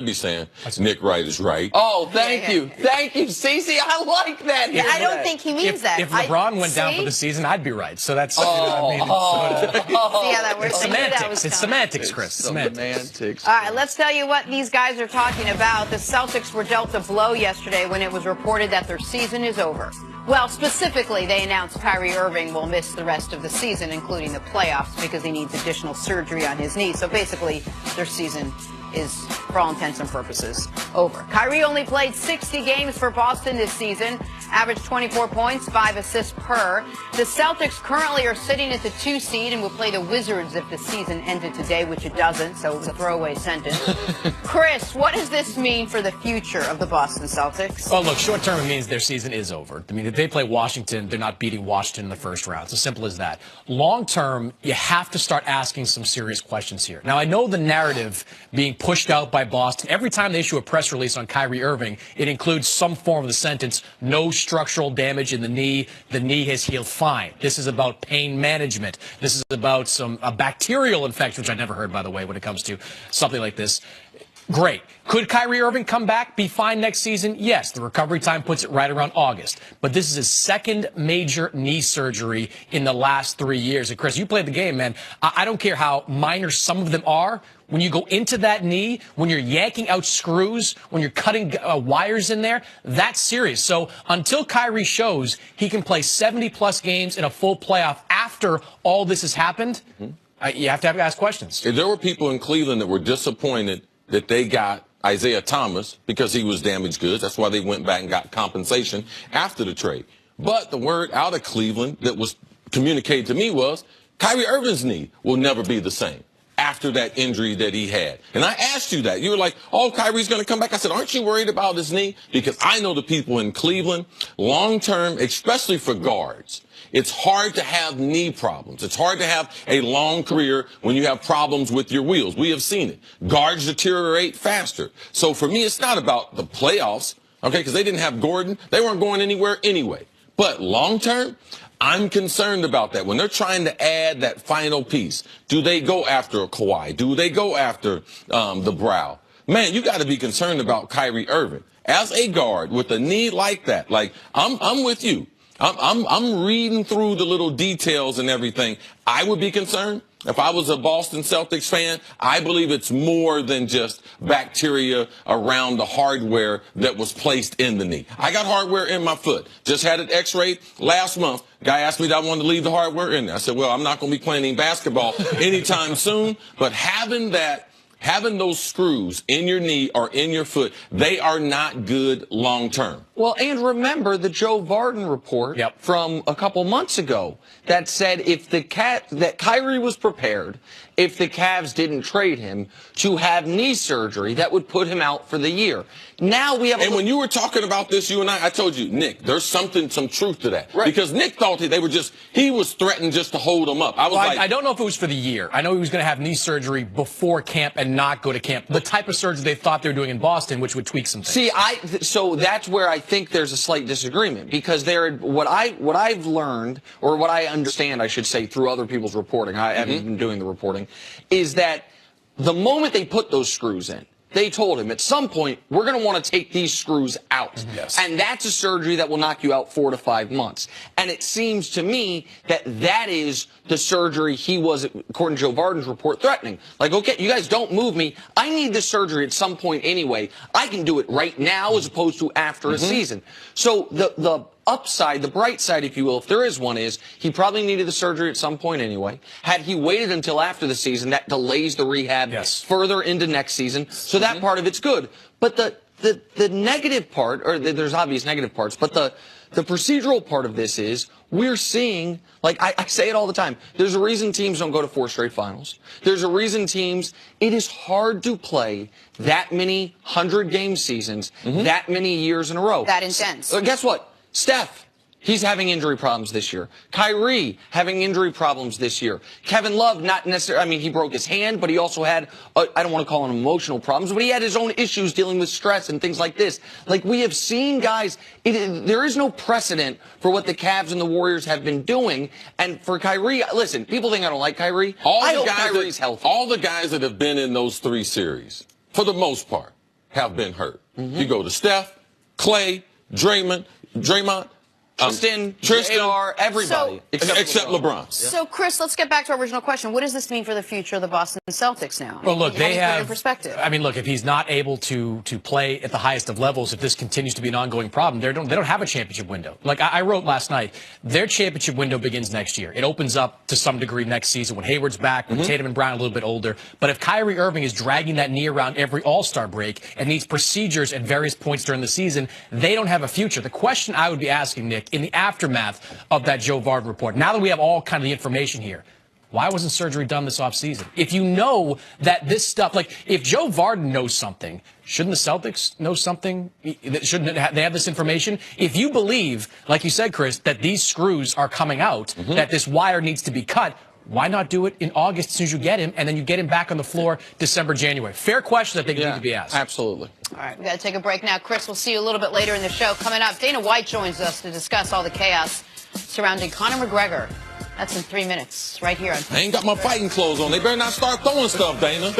be saying Nick Wright is right. Oh, thank you. Thank you, Cece. I like that. Yeah, I don't think he means that. If LeBron went down for the season, I'd be right. So that's... See how that works? Semantics. It's semantics, Chris. Semantics. All right, let's tell you what these guys are talking about. The Celtics were dealt a blow yesterday when it was reported that their season is over. Well, specifically, they announced Kyrie Irving will miss the rest of the season, including the playoffs, because he needs additional surgery on his knee. So basically, their season is, for all intents and purposes, over. Kyrie only played 60 games for Boston this season, averaged 24 points, 5 assists per. The Celtics currently are sitting at the 2 seed and will play the Wizards if the season ended today, which it doesn't, so it's a throwaway sentence. Chris, what does this mean for the future of the Boston Celtics? Well, look, short term, it means their season is over. I mean, if they play Washington, they're not beating Washington in the first round. It's as simple as that. Long term, you have to start asking some serious questions here. Now, I know the narrative being pushed out by Boston. Every time they issue a press release on Kyrie Irving, it includes some form of the sentence, no structural damage in the knee. The knee has healed fine. This is about pain management. This is about a bacterial infection, which I never heard, by the way, when it comes to something like this. Great. Could Kyrie Irving come back, be fine next season? Yes. The recovery time puts it right around August. But this is his second major knee surgery in the last 3 years. And, Chris, you played the game, man. I don't care how minor some of them are. When you go into that knee, when you're yanking out screws, when you're cutting wires in there, that's serious. So until Kyrie shows he can play 70-plus games in a full playoff after all this has happened, you have to ask questions. If there were people in Cleveland that were disappointed that they got Isaiah Thomas because he was damaged goods. That's why they went back and got compensation after the trade. But the word out of Cleveland that was communicated to me was Kyrie Irving's knee will never be the same after that injury that he had. And I asked you that. You were like, oh, Kyrie's going to come back. I said, aren't you worried about his knee? Because I know the people in Cleveland, long term, especially for guards, it's hard to have knee problems. It's hard to have a long career when you have problems with your wheels. We have seen it. Guards deteriorate faster. So for me, it's not about the playoffs, okay, because they didn't have Gordon. They weren't going anywhere anyway. But long term, I'm concerned about that. When they're trying to add that final piece, do they go after a Kawhi? Do they go after the Brow? Man, you got to be concerned about Kyrie Irving. As a guard with a knee like that, like, I'm with you. I'm reading through the little details and everything. I would be concerned. If I was a Boston Celtics fan, I believe it's more than just bacteria around the hardware that was placed in the knee. I got hardware in my foot. Just had it x-rayed last month. Guy asked me that I wanted to leave the hardware in there. I said, well, I'm not going to be playing any basketball anytime soon, but having those screws in your knee or in your foot, they are not good long term. Well, and remember the Joe Varden report from a couple months ago that said if that Kyrie was prepared, if the Cavs didn't trade him, to have knee surgery that would put him out for the year. Now we have. And when you were talking about this, you and I told you, Nick, there's some truth to that. Right. Because Nick thought he was threatened just to hold him up. I don't know if it was for the year. I know he was going to have knee surgery before camp and not go to camp. The type of surgery they thought they were doing in Boston, which would tweak some things. See, so that's where I think there's a slight disagreement, because what I've learned, or what I understand, I should say, through other people's reporting, I haven't been doing the reporting, is that the moment they put those screws in, they told him at some point, we're going to want to take these screws out. Yes. And that's a surgery that will knock you out 4 to 5 months. And it seems to me that that is the surgery he was, according to Joe Varden's report, threatening. Like, okay, you guys don't move me. I need this surgery at some point anyway. I can do it right now as opposed to after a season. So the upside, the bright side, if you will, if there is one, is he probably needed the surgery at some point anyway. Had he waited until after the season, that delays the rehab further into next season. So that part of it's good. But the negative part, or there's obvious negative parts, but the procedural part of this is we're seeing, like I say it all the time, there's a reason teams don't go to 4 straight finals. There's a reason it is hard to play that many 100-game seasons, that many years in a row. That intense. So guess what? Steph, he's having injury problems this year. Kyrie having injury problems this year. Kevin Love, not necessarily, I mean, he broke his hand, but he also had, I don't want to call them emotional problems, but he had his own issues dealing with stress and things like this. Like, we have seen guys, there is no precedent for what the Cavs and the Warriors have been doing. And for Kyrie, listen, people think I don't like Kyrie. I hope Kyrie's healthy. All the guys that have been in those 3 series, for the most part, have been hurt. You go to Steph, Clay, Draymond, Tristan, everybody. So- except LeBron. So, Chris, let's get back to our original question. What does this mean for the future of the Boston Celtics now? Well, look, How do you they put it in have perspective. I mean, look, if he's not able to play at the highest of levels, if this continues to be an ongoing problem, they don't have a championship window. Like I wrote last night, their championship window begins next year. It opens up to some degree next season when Hayward's back, when Tatum and Brown are a little bit older. But if Kyrie Irving is dragging that knee around every All-Star break and needs procedures at various points during the season, they don't have a future. The question I would be asking, Nick, in the aftermath of that Joe Varden report, now that we have all kind of the information here, why wasn't surgery done this offseason? If you know that this stuff, like if Joe Varden knows something, shouldn't the Celtics know something? Shouldn't they have this information? If you believe, like you said, Chris, that these screws are coming out, that this wire needs to be cut, why not do it in August as soon as you get him, and then you get him back on the floor December, January? Fair question that they need to be asked. Absolutely. All right, we got to take a break now. Chris, we'll see you a little bit later in the show. Coming up, Dana White joins us to discuss all the chaos surrounding Conor McGregor. That's in 3 minutes, right here on. I ain't got my fighting clothes on. They better not start throwing stuff, Dana.